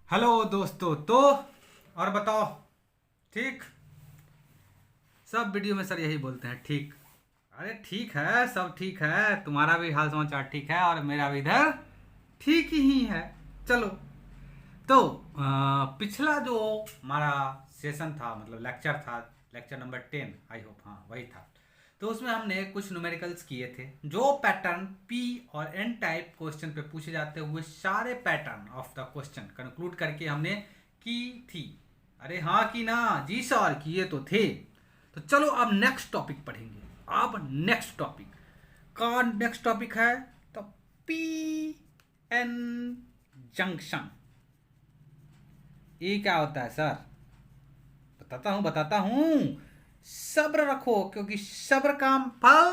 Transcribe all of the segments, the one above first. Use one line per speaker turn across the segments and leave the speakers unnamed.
Hello दोस्तों। तो और बताओ, ठीक? सब वीडियो में सर यही बोलते हैं, ठीक। अरे ठीक है, सब ठीक है, तुम्हारा भी हाल समाचार ठीक है और मेरा भी इधर ठीक ही है। चलो। तो पिछला जो हमारा सेशन था, मतलब लेक्चर था, लेक्चर नंबर 10, आई होप, हाँ वही था। तो उसमें हमने कुछ न्यूमेरिकल्स किए थे, जो पैटर्न पी और एन टाइप क्वेश्चन पे पूछे जाते हुए सारे pattern of the question conclude करके हमने की थी। अरे हाँ की ना जी सर, किए तो थे। तो चलो अब नेक्स्ट टॉपिक पढ़ेंगे। अब नेक्स्ट टॉपिक का नेक्स्ट टॉपिक है तो पी एन जंक्शन। ये क्या होता है सर? बताता हूँ। सब्र रखो, क्योंकि सब्र का फल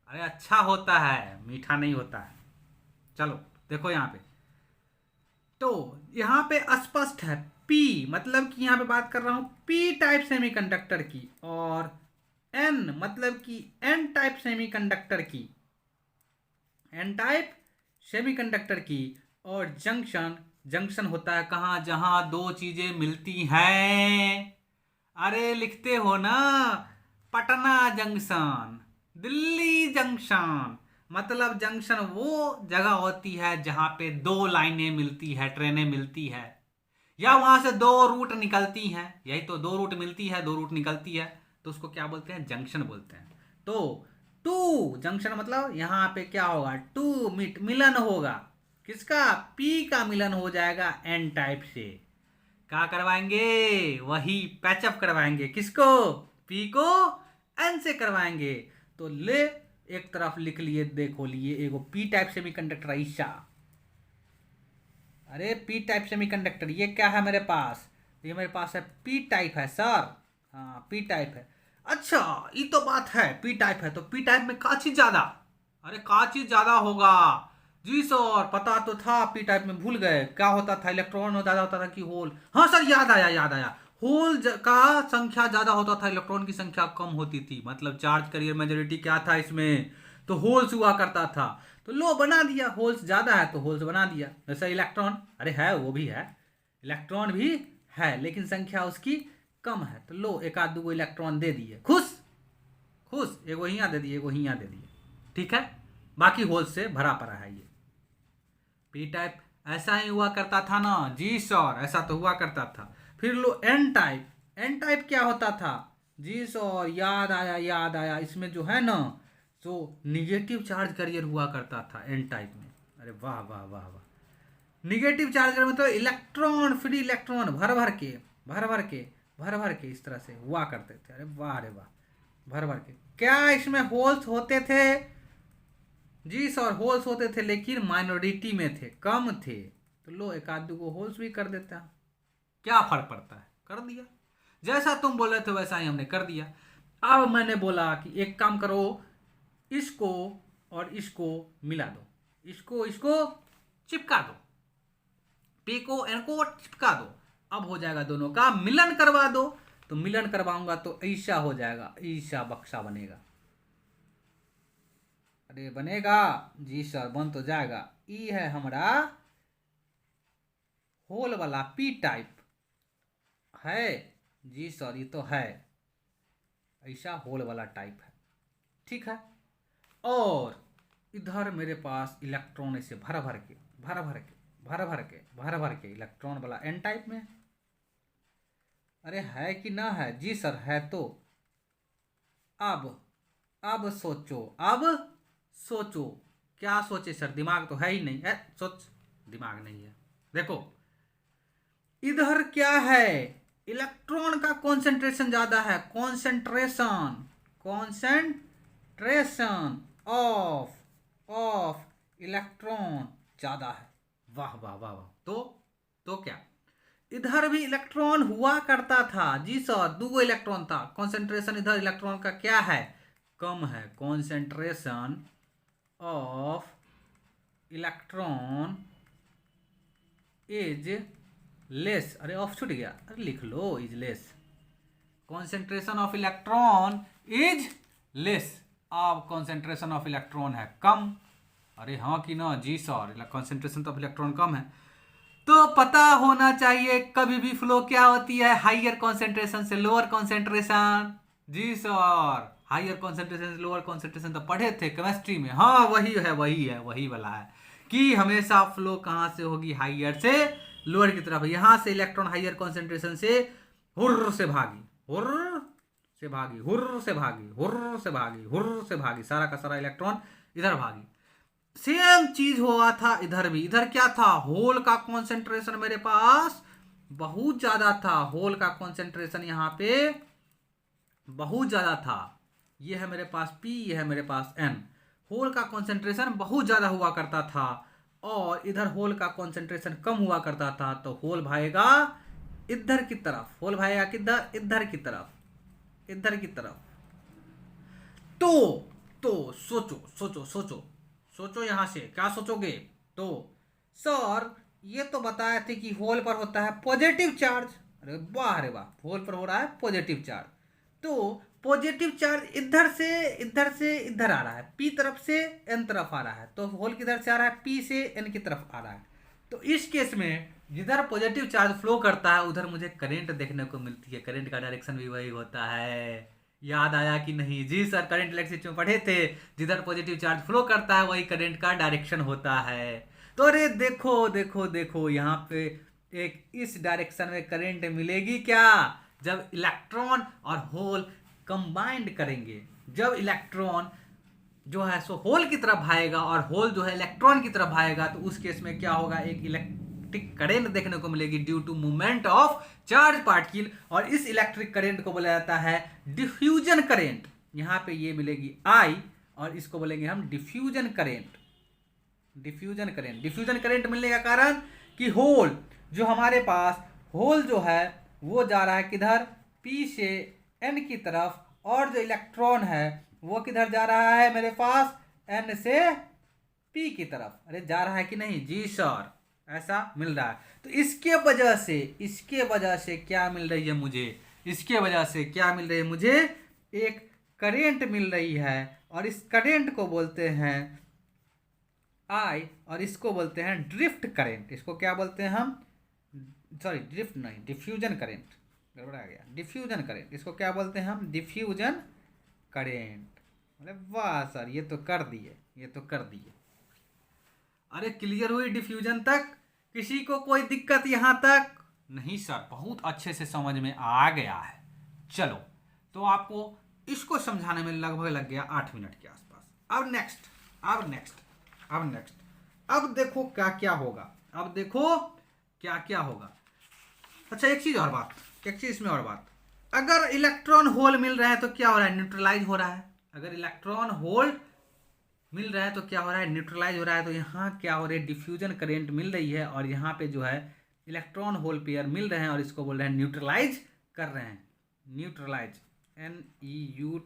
अरे अच्छा होता है, मीठा नहीं होता है। चलो देखो यहाँ पे। तो यहाँ पे स्पष्ट है पी, मतलब कि यहाँ पे बात कर रहा हूँ पी टाइप सेमीकंडक्टर की, और एन मतलब कि एन टाइप सेमीकंडक्टर की, एन टाइप सेमीकंडक्टर की। और जंक्शन, जंक्शन होता है कहाँ? जहां दो चीजें मिलती हैं। अरे लिखते हो ना, पटना जंक्शन, दिल्ली जंक्शन। मतलब जंक्शन वो जगह होती है जहां पे दो लाइनें मिलती है, ट्रेनें मिलती है, या वहां से दो रूट निकलती हैं। यही तो, दो रूट मिलती है, दो रूट निकलती है, तो उसको क्या बोलते हैं? जंक्शन बोलते हैं। तो टू जंक्शन मतलब यहाँ पे क्या होगा? टू मिलन होगा। किसका? पी का मिलन हो जाएगा एन टाइप से। क्या करवाएंगे? वही पैचअप करवाएंगे। किसको? पी को एन से करवाएंगे। तो ले, एक तरफ लिख लिए, देखो लिए एगो पी टाइप सेमीकंडक्टर ऐसा। अरे पी टाइप सेमीकंडक्टर ये क्या है मेरे पास? ये मेरे पास है पी टाइप है सर। हाँ पी टाइप है। अच्छा, ये तो बात है, पी टाइप है तो पी टाइप में का चीज ज्यादा? अरे का चीज ज्यादा होगा? जी सर पता तो था, पी टाइप में भूल गए क्या होता था, इलेक्ट्रॉन ज्यादा होता था कि होल? हाँ सर याद आया, याद आया। होल का संख्या ज्यादा होता था, इलेक्ट्रॉन की संख्या कम होती थी। मतलब चार्ज कैरियर मेजोरिटी क्या था इसमें? तो होल्स हुआ करता था। तो लो बना दिया, होल्स ज्यादा है तो होल्स बना दिया। जैसे इलेक्ट्रॉन, अरे है वो भी है, इलेक्ट्रॉन भी है, लेकिन संख्या उसकी कम है। तो लो एक आध दो इलेक्ट्रॉन दे दिए, खुश खुश। एगो हियाँ दे दिए, एगो हियाँ दे दिए, ठीक है। बाकी होल्स से भरा पड़ा है ये। पी टाइप ऐसा ही हुआ करता था ना? जी सर ऐसा तो हुआ करता था। फिर लो एन टाइप, एन टाइप क्या होता था? जी सर याद आया, याद आया। इसमें जो है ना, तो निगेटिव चार्ज कैरियर हुआ करता था एन टाइप में। अरे वाह वाह वाह वाह। निगेटिव चार्ज कैरियर मतलब इलेक्ट्रॉन, फ्री इलेक्ट्रॉन भर भर के, भर भर के, भर भर के इस तरह से हुआ करते थे। अरे वाह, अरे वाह, भर भर के। क्या इसमें होल्स होते थे? जी सर होल्स होते थे, लेकिन माइनॉरिटी में थे, कम थे। तो लो एक आध दो होल्स भी कर देता, क्या फर्क पड़ता है? कर दिया। जैसा तुम बोले थे वैसा ही हमने कर दिया। अब मैंने बोला कि एक काम करो, इसको और इसको मिला दो, इसको इसको चिपका दो, पी को एन को चिपका दो। अब हो जाएगा, दोनों का मिलन करवा दो। तो मिलन करवाऊंगा तो ऐसा हो जाएगा, ऐसा बक्सा बनेगा। अरे बनेगा जी सर, बन तो जाएगा। ई है हमारा होल वाला पी टाइप है। जी सर ये तो है, ऐसा होल वाला टाइप है, ठीक है। और इधर मेरे पास इलेक्ट्रॉन ऐसे भर भर के, भर भर के, भर भर के, भर भर के इलेक्ट्रॉन वाला एन टाइप में। अरे है कि ना है? जी सर है। तो अब अब सोचो, अब सोचो। क्या सोचे सर? दिमाग तो है ही नहीं है, सोच। दिमाग नहीं है। देखो इधर क्या है, इलेक्ट्रॉन का कॉन्सेंट्रेशन ज्यादा है, कॉन्सेंट्रेशन, कॉन्सेंट्रेशन ऑफ इलेक्ट्रॉन ज्यादा है। वाह वाह वाह वाह। तो क्या इधर भी इलेक्ट्रॉन हुआ करता था? जी सर दो इलेक्ट्रॉन था, कॉन्सेंट्रेशन इधर इलेक्ट्रॉन का क्या है? कम है। Concentration of electron is less. अरे ऑफ छूट गया, अरे लिख लो is less. Concentration of electron is less. अब कॉन्सेंट्रेशन ऑफ इलेक्ट्रॉन है कम। अरे हाँ कि ना? जी सर कॉन्सेंट्रेशन ऑफ इलेक्ट्रॉन कम है। तो पता होना चाहिए कभी भी फ्लो क्या होती है, हाइयर कॉन्सेंट्रेशन से लोअर कॉन्सेंट्रेशन। जी सर, हाइयर कॉन्सेंट्रेशन से लोअर कॉन्सेंट्रेशन तो पढ़े थे केमिस्ट्री में। हाँ वही वाला है कि हमेशा फ्लो कहाँ से होगी, हाइयर से लोअर की तरफ। यहां से इलेक्ट्रॉन हाइयर कॉन्सेंट्रेशन से हुर्र से भागी, हुर्र से भागी, हुर्र से भागी, हुर्र से भागी, हुर्र से भागी, सारा का सारा इलेक्ट्रॉन इधर भागी। सेम चीज हुआ था इधर भी। इधर क्या था, होल का कॉन्सेंट्रेशन मेरे पास बहुत ज्यादा था, होल का कॉन्सेंट्रेशन यहां पे बहुत ज्यादा था। ये है मेरे पास P, ये है मेरे पास N। होल का कॉन्सेंट्रेशन बहुत ज्यादा हुआ करता था और इधर होल का कॉन्सेंट्रेशन कम हुआ करता था, तो होल भागेगा इधर की तरफ, होल भागेगा किधर, इधर की तरफ, इधर की तरफ। तो सोचो सोचो सोचो सोचो, यहां से क्या सोचोगे। तो सर ये तो बताए थे कि होल पर होता है पॉजिटिव चार्ज। अरे वाह, अरे वाह, होल पर हो रहा है पॉजिटिव चार्ज। तो पॉजिटिव चार्ज इधर से इधर आ रहा है, पी तरफ से एन तरफ आ रहा है, तो होल किधर से आ रहा है, पी से एन की तरफ आ रहा है। तो इस केस में जिधर पॉजिटिव चार्ज फ्लो करता है उधर मुझे करंट देखने को मिलती है। करंट का डायरेक्शन भी वही होता है। याद आया कि नहीं? जी सर, करंट इलेक्ट्रिसिटी में पढ़े थे, जिधर पॉजिटिव चार्ज फ्लो करता है वही करंट का डायरेक्शन होता है। तो अरे देखो देखो देखो, यहाँ पे एक इस डायरेक्शन में करंट मिलेगी क्या, जब इलेक्ट्रॉन और होल कंबाइंड करेंगे। जब इलेक्ट्रॉन जो है सो होल की तरफ भागेगा और होल जो है इलेक्ट्रॉन की तरफ भागेगा, तो उस केस में क्या होगा, एक इलेक्ट्रिक करंट देखने को मिलेगी due to movement of charge particle. और इस इलेक्ट्रिक करंट को बोला जाता है डिफ्यूजन करंट। यहां पे ये मिलेगी I और इसको बोलेंगे हम diffusion current. Diffusion current, diffusion current मिलने का कारण कि होल जो हमारे पास, होल जो है वो जा रहा है किधर, P से N की तरफ, और जो इलेक्ट्रॉन है वो किधर जा रहा है मेरे पास, N से P की तरफ। अरे जा रहा है कि नहीं? जी सर, ऐसा मिल रहा है। तो इसके वजह से क्या मिल रही है मुझे, इसके वजह से क्या मिल रही है मुझे, एक करंट मिल रही है। और इस करंट को बोलते हैं I, और इसको बोलते हैं ड्रिफ्ट करंट। इसको क्या बोलते हैं हम, सॉरी ड्रिफ्ट नहीं, डिफ्यूजन करंट, गड़बड़ा गया, डिफ्यूजन करंट। इसको क्या बोलते हैं हम, डिफ्यूजन करंट। मतलब वाह सर, ये तो कर दिए, ये तो कर दिए। अरे क्लियर हुई डिफ्यूजन तक? किसी को कोई दिक्कत यहां तक? नहीं सर, बहुत अच्छे से समझ में आ गया है। चलो, तो आपको इसको समझाने में लगभग लग गया 8 मिनट के आसपास। अब नेक्स्ट, अब नेक्स्ट, अब नेक्स्ट, अब देखो क्या क्या होगा, अब देखो क्या क्या होगा। अच्छा एक चीज और बात, एक चीज इसमें और बात, अगर इलेक्ट्रॉन होल मिल रहे हैं तो क्या हो रहा है, न्यूट्रलाइज हो रहा है। अगर इलेक्ट्रॉन होल मिल रहा है तो क्या हो रहा है, न्यूट्रलाइज हो रहा है। तो यहाँ क्या हो रहा है, डिफ्यूजन करंट मिल रही है और यहाँ पे जो है इलेक्ट्रॉन होल पेयर मिल रहे हैं और इसको बोल रहे हैं न्यूट्रलाइज कर रहे हैं। न्यूट्रलाइज, NEUTRALIZE,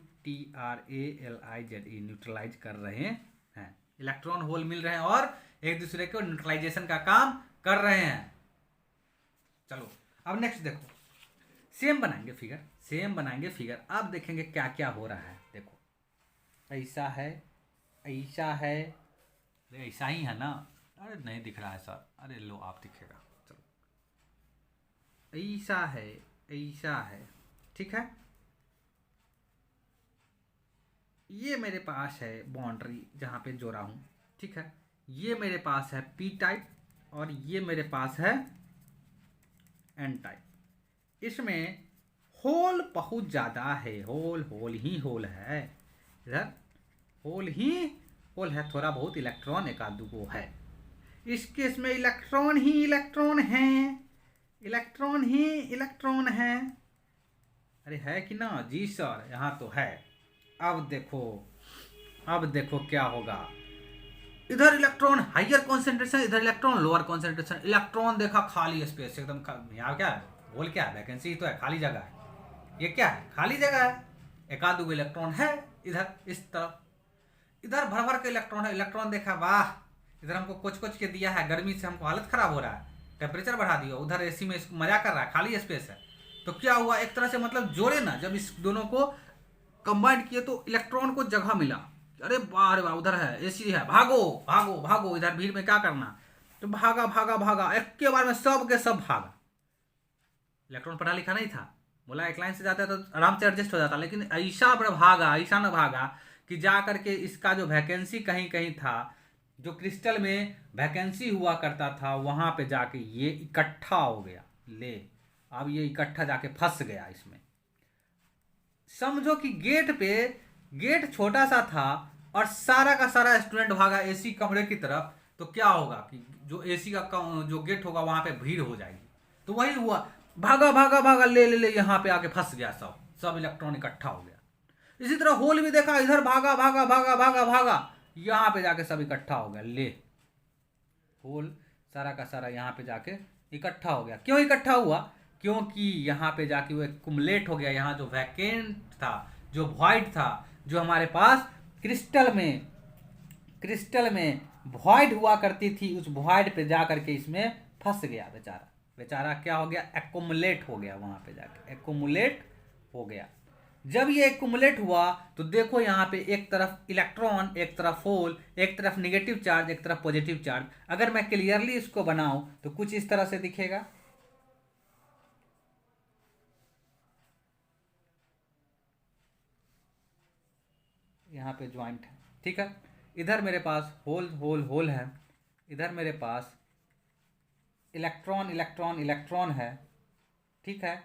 न्यूट्रलाइज कर रहे हैं। इलेक्ट्रॉन होल मिल रहे हैं और एक दूसरे को न्यूट्रलाइजेशन का काम कर रहे हैं। चलो अब नेक्स्ट देखो, सेम बनाएंगे फिगर, सेम बनाएंगे फिगर। अब देखेंगे क्या क्या हो रहा है। देखो ऐसा है, ऐसा है, अरे ऐसा ही है ना, अरे नहीं दिख रहा है सर, अरे लो आप दिखेगा। चलो ऐसा है, ऐसा है, ठीक है। ये मेरे पास है बाउंड्री जहाँ पे जोड़ा हूँ, ठीक है। ये मेरे पास है P टाइप और ये मेरे पास है N टाइप। इसमें होल बहुत ज़्यादा है, होल होल ही होल है, इधर होल ही होल है, थोड़ा बहुत इलेक्ट्रॉन एक आध दो है। इस केस में इलेक्ट्रॉन ही इलेक्ट्रॉन है, इलेक्ट्रॉन ही इलेक्ट्रॉन है। अरे है कि ना? जी सर, यहाँ तो है। अब देखो, अब देखो क्या होगा। इधर इलेक्ट्रॉन हाइयर कॉन्सेंट्रेशन, इधर इलेक्ट्रॉन लोअर कॉन्सेंट्रेशन। इलेक्ट्रॉन देखा खाली स्पेस एकदम, यहाँ क्या है, होल क्या है, वैकेंसी तो है, खाली जगह है। ये क्या है, खाली जगह है, एक आध दो इलेक्ट्रॉन है इधर इस तरफ। इधर भर भर के इलेक्ट्रॉन है। इलेक्ट्रॉन देखा, वाह, इधर हमको कुछ कुछ के दिया है, गर्मी से हमको हालत खराब हो रहा है, टेम्परेचर बढ़ा दिया। उधर एसी में इसको मजा कर रहा है, खाली स्पेस है। तो क्या हुआ, एक तरह से मतलब जोड़े ना, जब इस दोनों को कंबाइंड किए तो इलेक्ट्रॉन को जगह मिला। अरे वाह, अरे वाह, उधर है एसी है, भागो भागो भागो, इधर भीड़ में क्या करना। तो भागा भागा भागा, एक के बार में सब के सब भागा। इलेक्ट्रॉन पढ़ा लिखा नहीं था, बोला एक लाइन से जाता है तो आराम से एडजस्ट हो जाता, लेकिन ऐसा पर भागा, ऐसा न भागा कि जा करके इसका जो वैकेंसी कहीं कहीं था, जो क्रिस्टल में वैकेंसी हुआ करता था, वहां पे जाके ये इकट्ठा हो गया। ले, अब ये इकट्ठा जाके फंस गया इसमें। समझो कि गेट छोटा सा था और सारा का सारा स्टूडेंट भागा एसी कमरे की तरफ, तो क्या होगा कि जो एसी का जो गेट होगा वहां पे भीड़ हो जाएगी। तो वही हुआ, भागा भागा भागा, ले ले ले, यहाँ पे आके फंस गया, सब सब इलेक्ट्रॉन इकट्ठा हो गया। इसी तरह होल भी देखा, इधर भागा भागा भागा भागा भागा, यहाँ पे जाके सब इकट्ठा हो गया। ले, होल सारा का सारा यहाँ पे जाके इकट्ठा हो गया। क्यों इकट्ठा हुआ? क्योंकि यहाँ पे जाके वो एक्युमुलेट हो गया। यहाँ जो वैकेंट था, जो वॉइड था, जो हमारे पास क्रिस्टल में वॉइड हुआ करती थी, उस वॉइड पे जा करके इसमें फंस गया बेचारा। बेचारा क्या हो गया? एक्युमुलेट हो गया, वहाँ पे जाके एक्युमुलेट हो गया। जब ये एक्युमुलेट हुआ तो देखो यहाँ पे एक तरफ इलेक्ट्रॉन, एक तरफ होल, एक तरफ निगेटिव चार्ज, एक तरफ पॉजिटिव चार्ज। अगर मैं क्लियरली इसको बनाऊं तो कुछ इस तरह से दिखेगा। यहाँ पे ज्वाइंट है, ठीक है। इधर मेरे पास होल होल होल है, इधर मेरे पास इलेक्ट्रॉन इलेक्ट्रॉन इलेक्ट्रॉन है, ठीक है।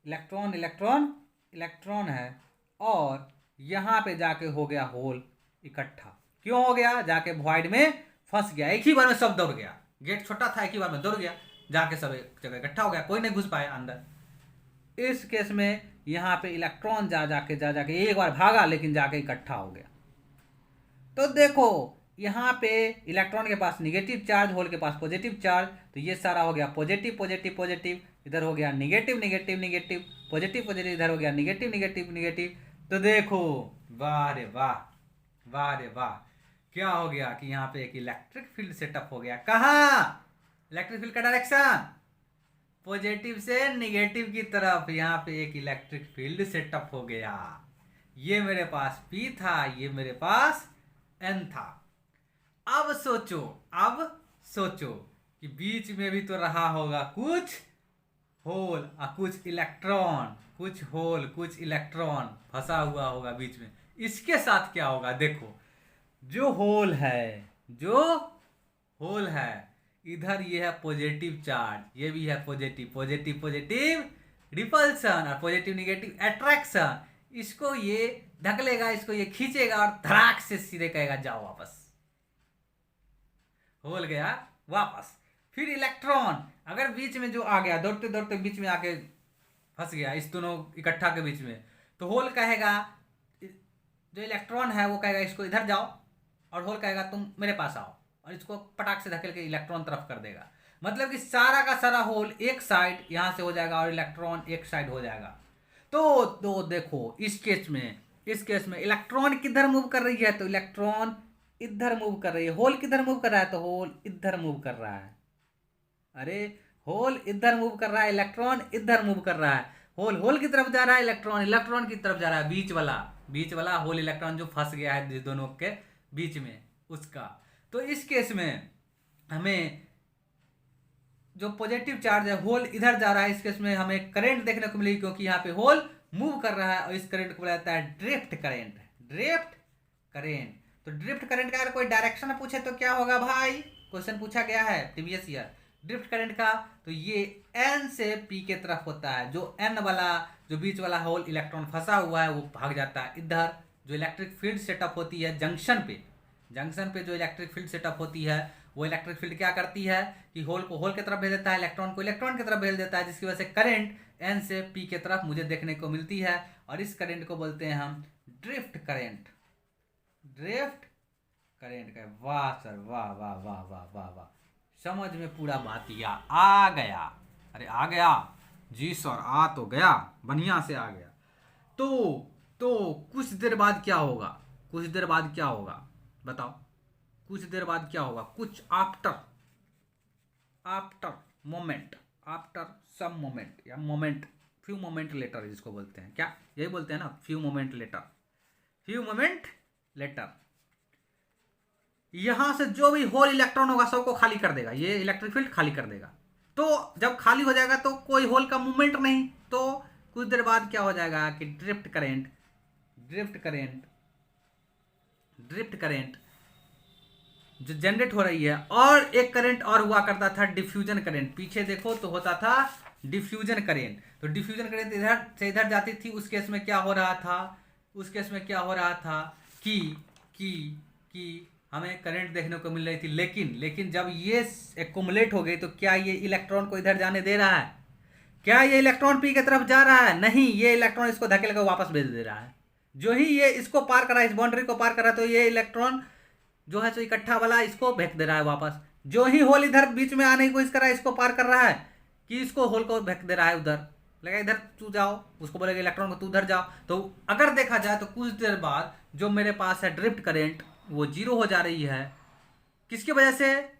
इलेक्ट्रॉन इलेक्ट्रॉन इलेक्ट्रॉन है, और यहाँ पे जाके हो गया होल इकट्ठा। क्यों हो गया? जाके वॉइड में फंस गया, एक ही बार में सब दौड़ गया। गेट छोटा था, एक ही बार में दौड़ गया, जाके सब एक जगह इकट्ठा हो गया, कोई नहीं घुस पाया अंदर। इस केस में यहाँ पे इलेक्ट्रॉन जा जाके एक बार भागा, लेकिन जाके इकट्ठा हो गया। तो देखो यहाँ पे इलेक्ट्रॉन के पास निगेटिव चार्ज, होल के पास पॉजिटिव चार्ज, तो ये सारा हो गया पॉजिटिव पॉजिटिव पॉजिटिव, इधर हो गया negative negative negative, positive positive, इधर हो गया निगेटिव निगेटिव निगेटिव। तो देखो, वाह रे वाह, वाह रे वाह, क्या हो गया कि यहाँ पे एक इलेक्ट्रिक फील्ड सेटअप हो गया। कहाँ? इलेक्ट्रिक फील्ड का डायरेक्शन पॉजिटिव से निगेटिव की तरफ, यहाँ पे एक इलेक्ट्रिक फील्ड सेटअप हो गया। ये मेरे पास P था, ये मेरे पास N था। अब सोचो कि बीच में भी तो रहा होगा कुछ होल और कुछ इलेक्ट्रॉन, कुछ होल कुछ इलेक्ट्रॉन फंसा हुआ होगा बीच में। इसके साथ क्या होगा? देखो, जो होल है इधर, ये है पॉजिटिव चार्ज, ये भी है पॉजिटिव पॉजिटिव पॉजिटिव रिपल्सन और पॉजिटिव निगेटिव अट्रैक्शन। इसको ये ढकलेगा, इसको ये खींचेगा और धड़ाक से सीधे कहेगा जाओ वापस। होल गया वापस। फिर इलेक्ट्रॉन अगर बीच में जो आ गया, दौड़ते दौड़ते बीच में आके फंस गया इस दोनों इकट्ठा के बीच में, तो होल कहेगा, जो इलेक्ट्रॉन है वो कहेगा इसको इधर जाओ, और होल कहेगा तुम मेरे पास आओ, और इसको पटाख से धकेल के इलेक्ट्रॉन तरफ कर देगा। मतलब कि सारा का सारा होल एक साइड यहां से हो जाएगा और इलेक्ट्रॉन एक साइड हो जाएगा। तो देखो इस केस में इलेक्ट्रॉन किधर मूव कर रही है? तो इलेक्ट्रॉन इधर मूव कर रही है। होल किधर मूव कर रहा है? तो होल इधर मूव कर रहा है। अरे, होल इधर मूव कर रहा है, इलेक्ट्रॉन इधर मूव कर रहा है। होल की तरफ जा रहा है, इलेक्ट्रॉन की तरफ जा रहा है। बीच वाला होल इलेक्ट्रॉन जो फंस गया है दोनों के बीच में, उसका। तो इस केस में हमें जो पॉजिटिव चार्ज है, होल इधर जा रहा है, इस केस में हमें करंट देखने को मिलेगी, क्योंकि यहाँ पे होल मूव कर रहा है, और इस करंट को बोला जाता है ड्रिफ्ट करंट। तो ड्रिफ्ट करंट का अगर कोई डायरेक्शन पूछे तो क्या होगा भाई? क्वेश्चन पूछा गया है प्रीवियस ईयर ड्रिफ्ट करंट का, तो ये N से P के तरफ होता है। जो N वाला, जो बीच वाला होल इलेक्ट्रॉन फंसा हुआ है, वो भाग जाता है इधर। जो इलेक्ट्रिक फील्ड सेटअप होती है जंक्शन पे जो इलेक्ट्रिक फील्ड सेटअप होती है, वो इलेक्ट्रिक फील्ड क्या करती है कि होल को होल की तरफ भेज देता है, इलेक्ट्रॉन को इलेक्ट्रॉन की तरफ भेज देता है, जिसकी वजह से करंट N से P के तरफ मुझे देखने को मिलती है, और इस करंट को बोलते हैं हम ड्रिफ्ट करंट। का वाह सर, वाह वाह वाह वाह वाह वाह, समझ में पूरा बात आ गया। अरे आ गया जी सर, आ तो गया, बढ़िया से आ गया। तो कुछ देर बाद क्या होगा? बताओ, कुछ देर बाद क्या होगा? कुछ आफ्टर सम मोमेंट, या मोमेंट, फ्यू मोमेंट लेटर जिसको बोलते हैं, क्या यही बोलते हैं ना, फ्यू मोमेंट लेटर, यहां से जो भी होल इलेक्ट्रॉन होगा सबको खाली कर देगा, ये इलेक्ट्रिक फील्ड खाली कर देगा। तो जब खाली हो जाएगा तो कोई होल का मूवमेंट नहीं, तो कुछ देर बाद क्या हो जाएगा कि ड्रिफ्ट करेंट जो जनरेट हो रही है, और एक करंट और हुआ करता था डिफ्यूजन करंट। पीछे देखो तो होता था डिफ्यूजन करंट। तो डिफ्यूजन करंट इधर से इधर जाती थी। उस केस में क्या हो रहा था, कि कि हमें करंट देखने को मिल रही थी। लेकिन जब ये एक्युमुलेट हो गई तो क्या ये इलेक्ट्रॉन को इधर जाने दे रहा है? क्या ये इलेक्ट्रॉन पी की तरफ जा रहा है? नहीं, ये इलेक्ट्रॉन इसको धकेल कर वापस भेज दे रहा है। जो ही ये इसको पार कर रहा है, इस बाउंड्री को पार कर रहा है, तो ये इलेक्ट्रॉन जो है सो इकट्ठा वाला इसको फेंक दे रहा है वापस। जो ही होल इधर बीच में आने की कोशिश कर रहा है, इसको पार कर रहा है, कि इसको होल को फेंक दे रहा है उधर, लगा इधर तू जाओ, उसको बोलेगा इलेक्ट्रॉन को तू उधर जाओ। तो अगर देखा जाए तो कुछ देर बाद जो मेरे पास है ड्रिफ्ट करेंट वो जीरो हो जा रही है। किसकी वजह से?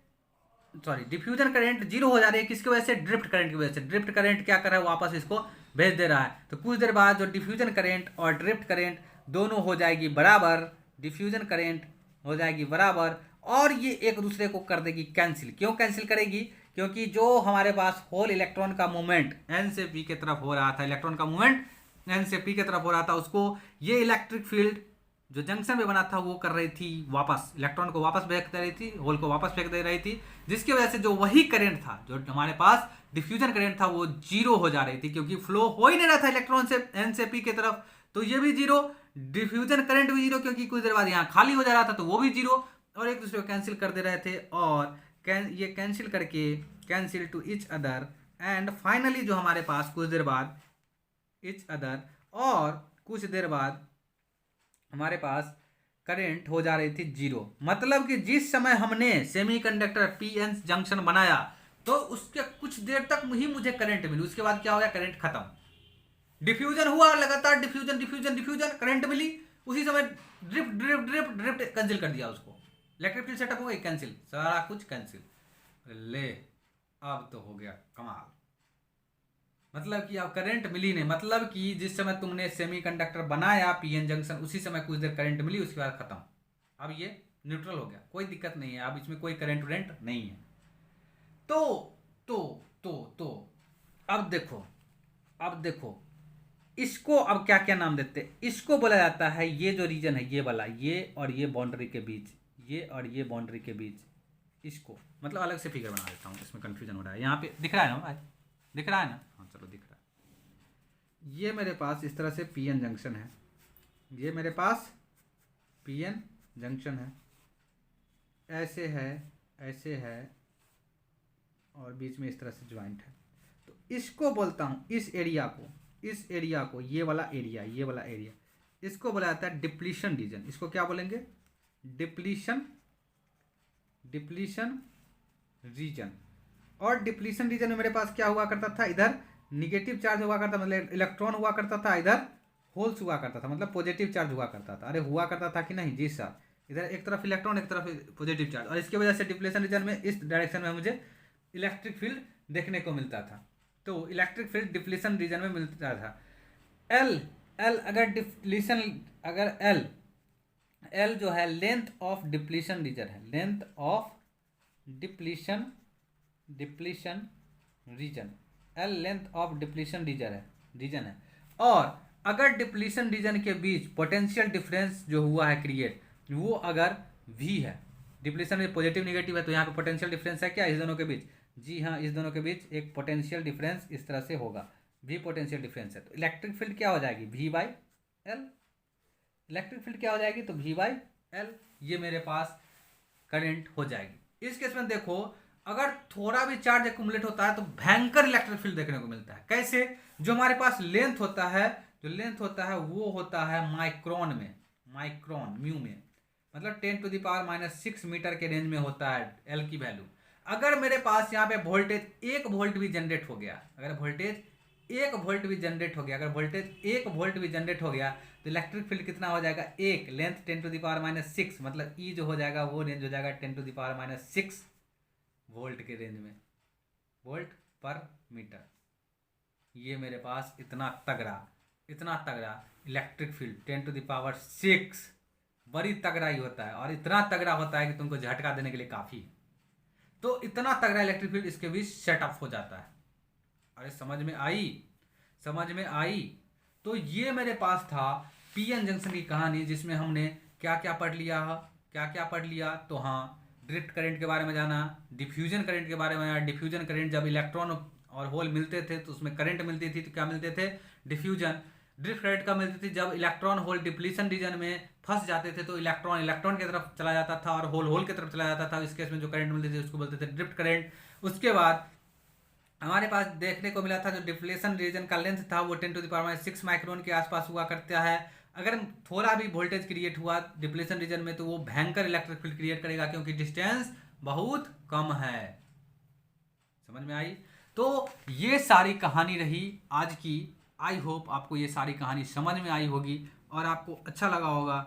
सॉरी, डिफ्यूजन करंट जीरो हो जा रही है। किसकी वजह से? ड्रिफ्ट करंट की वजह से। ड्रिफ्ट करंट क्या कर रहा है, वापस इसको भेज दे रहा है। तो कुछ देर बाद जो डिफ्यूजन करंट और ड्रिफ्ट करंट दोनों हो जाएगी बराबर, डिफ्यूजन करंट हो जाएगी बराबर, और ये एक दूसरे को कर देगी कैंसिल। क्यों कैंसिल करेगी? क्योंकि जो हमारे पास होल इलेक्ट्रॉन का मूवमेंट एन से पी की तरफ हो रहा था, इलेक्ट्रॉन का मूवमेंट एन से पी की तरफ हो रहा था, उसको ये इलेक्ट्रिक फील्ड जो जंक्शन में बना था वो कर रही थी वापस, इलेक्ट्रॉन को वापस फेंक दे रही थी, होल को वापस फेंक दे रही थी, जिसकी वजह से जो वही करंट था जो हमारे पास डिफ्यूजन करंट था वो जीरो हो जा रही थी, क्योंकि फ्लो हो ही नहीं रहा था इलेक्ट्रॉन से एन से पी की तरफ। तो ये भी जीरो, डिफ्यूजन करंट भी जीरो, क्योंकि कुछ देर बाद यहाँ खाली हो जा रहा था, तो वो भी जीरो, और एक दूसरे को कैंसिल कर दे रहे थे, और ये कैंसिल करके cancel to each other, and finally जो हमारे पास कुछ देर बाद इच अदर, और कुछ देर बाद हमारे पास करंट हो जा रही थी जीरो। मतलब कि जिस समय हमने सेमीकंडक्टर पीएन जंक्शन बनाया तो उसके कुछ देर तक ही मुझे करंट मिली, उसके बाद क्या हो गया, करंट खत्म। डिफ्यूजन हुआ लगातार, डिफ्यूजन डिफ्यूजन डिफ्यूजन, करंट मिली, उसी समय drift drift drift drift cancel कर दिया उसको। इलेक्ट्रिक फील्ड सेटअप हो गई कैंसिल, सारा कुछ कैंसिल। ले, अब तो हो गया कमाल। मतलब कि अब करंट मिली नहीं, मतलब कि जिस समय तुमने सेमीकंडक्टर बनाया पीएन जंक्शन उसी समय कुछ देर करंट मिली, उसके बाद खत्म। अब ये न्यूट्रल हो गया, कोई दिक्कत नहीं है, अब इसमें कोई करंट वरेंट नहीं है। तो तो तो अब देखो इसको अब क्या क्या नाम देते हैं। इसको बोला जाता है, ये जो रीजन है ये वाला, ये और ये बाउंड्री के बीच, ये और ये बाउंड्री के बीच, इसको मतलब अलग से फिगर बना देता हूँ, इसमें कंफ्यूजन हो रहा है। यहाँ पे दिख रहा है ना भाई, दिख रहा है ना? हाँ चलो दिख रहा है। ये मेरे पास इस तरह से पीएन जंक्शन है, ये मेरे पास पीएन जंक्शन है, ऐसे है और बीच में इस तरह से ज्वाइंट है। तो इसको बोलता हूँ, इस एरिया को ये वाला एरिया इसको बोला जाता है डिप्लीशन रीजन। इसको क्या बोलेंगे? Depletion region. और डिप्लीशन रीजन में मेरे पास क्या हुआ करता था, इधर निगेटिव चार्ज हुआ करता, मतलब इलेक्ट्रॉन हुआ करता था, इधर होल्स हुआ करता था, मतलब पॉजिटिव चार्ज हुआ करता था। अरे हुआ करता था कि नहीं जी सर, इधर एक तरफ इलेक्ट्रॉन एक तरफ पॉजिटिव चार्ज, और इसकी वजह से डिप्लीशन रीजन में इस डायरेक्शन में मुझे इलेक्ट्रिक फील्ड देखने को मिलता था। तो इलेक्ट्रिक फील्ड डिप्लीशन रीजन में मिलता था। एल अगर डिप्लीशन, अगर एल जो है लेंथ ऑफ डिप्लीशन रीजन है, length of depletion region, L length of depletion region है। और अगर डिप्लीशन रीजन के बीच पोटेंशियल डिफरेंस जो हुआ है क्रिएट, वो अगर V है, डिप्लीशन में पॉजिटिव निगेटिव है, तो यहाँ पे पोटेंशियल डिफरेंस है क्या इस दोनों के बीच? जी हाँ, इस दोनों के बीच एक पोटेंशियल डिफरेंस इस तरह से होगा, V पोटेंशियल डिफरेंस है। तो इलेक्ट्रिक फील्ड क्या हो जाएगी? V/L। इलेक्ट्रिक फील्ड क्या हो जाएगी? तो V/L। ये मेरे पास करंट हो जाएगी। इस केस में देखो, अगर थोड़ा भी चार्ज एक्युमुलेट होता है तो भयंकर इलेक्ट्रिक फील्ड देखने को मिलता है। कैसे? जो हमारे पास लेंथ होता है, वो होता है माइक्रोन में, म्यू में, मतलब 10⁻⁻⁶ मीटर के रेंज में होता है एल की वैल्यू। अगर मेरे पास यहाँ पे वोल्टेज 1 वोल्ट भी जनरेट हो गया, अगर वोल्टेज 1 वोल्ट भी जनरेट हो गया, तो इलेक्ट्रिक फील्ड कितना हो जाएगा? 1 लेंथ 10⁻⁶, मतलब ई जो हो जाएगा वो रेंज हो जाएगा 10⁻⁶ वोल्ट के रेंज में, वोल्ट पर मीटर। ये मेरे पास इतना तगड़ा इलेक्ट्रिक फील्ड 10⁻⁶ बड़ी तगड़ा ही होता है, और इतना तगड़ा होता है कि तुमको झटका देने के लिए काफ़ी। तो इतना तगड़ा इलेक्ट्रिक फील्ड इसके बीच सेटअप हो जाता है। अरे समझ में आई, समझ में आई। तो ये मेरे पास था पीएन जंक्शन की कहानी, जिसमें हमने क्या क्या पढ़ लिया, क्या क्या पढ़ लिया। तो हाँ, ड्रिफ्ट करंट के बारे में जाना, डिफ्यूजन करंट के बारे में जाना। डिफ्यूजन करंट, जब इलेक्ट्रॉन और होल मिलते थे तो उसमें करंट मिलती थी, तो क्या मिलते थे, डिफ्यूजन। ड्रिफ्ट करंट कब मिलती थी, जब इलेक्ट्रॉन होल डिप्लीशन रीजन में फंस जाते थे, तो इलेक्ट्रॉन इलेक्ट्रॉन की तरफ चला जाता था और होल होल की तरफ चला जाता था। इस केस में जो करंट मिलती थी उसको बोलते थे ड्रिफ्ट करंट। उसके बाद हमारे पास देखने को मिला था जो डिप्लेशन रीजन का लेंथ था वो 10⁻⁶ माइक्रोन के आसपास हुआ करता है। अगर थोड़ा भी वोल्टेज क्रिएट हुआ डिप्लेशन रीजन में तो वो भयंकर इलेक्ट्रिक फील्ड क्रिएट करेगा, क्योंकि डिस्टेंस बहुत कम है। समझ में आई। तो ये सारी कहानी रही आज की। आई होप आपको ये सारी कहानी समझ में आई होगी और आपको अच्छा लगा होगा।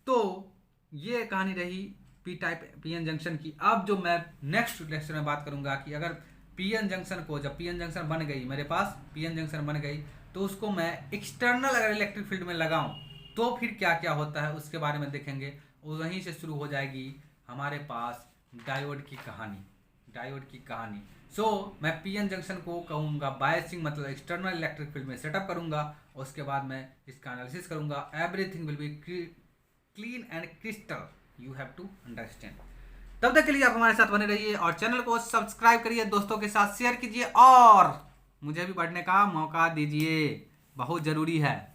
तो ये कहानी रही पी टाइप पीएन जंक्शन की। अब जो मैं नेक्स्ट लेक्चर में बात करूंगा कि अगर पीएन जंक्शन को, जब पीएन जंक्शन बन गई मेरे पास, पीएन जंक्शन बन गई, तो उसको मैं एक्सटर्नल अगर इलेक्ट्रिक फील्ड में लगाऊं तो फिर क्या क्या होता है उसके बारे में देखेंगे। और वहीं से शुरू हो जाएगी हमारे पास डायोड की कहानी, डायोड की कहानी। सो मैं पीएन जंक्शन को कहूँगा बायसिंग, मतलब एक्सटर्नल इलेक्ट्रिक फील्ड में सेटअप करूँगा, और उसके बाद मैं इसका एनालिसिस करूँगा। Everything will be clean and crystal, you have to understand. तब तक के लिए आप हमारे साथ बने रहिए और चैनल को सब्सक्राइब करिए, दोस्तों के साथ शेयर कीजिए और मुझे भी बढ़ने का मौका दीजिए, बहुत ज़रूरी है।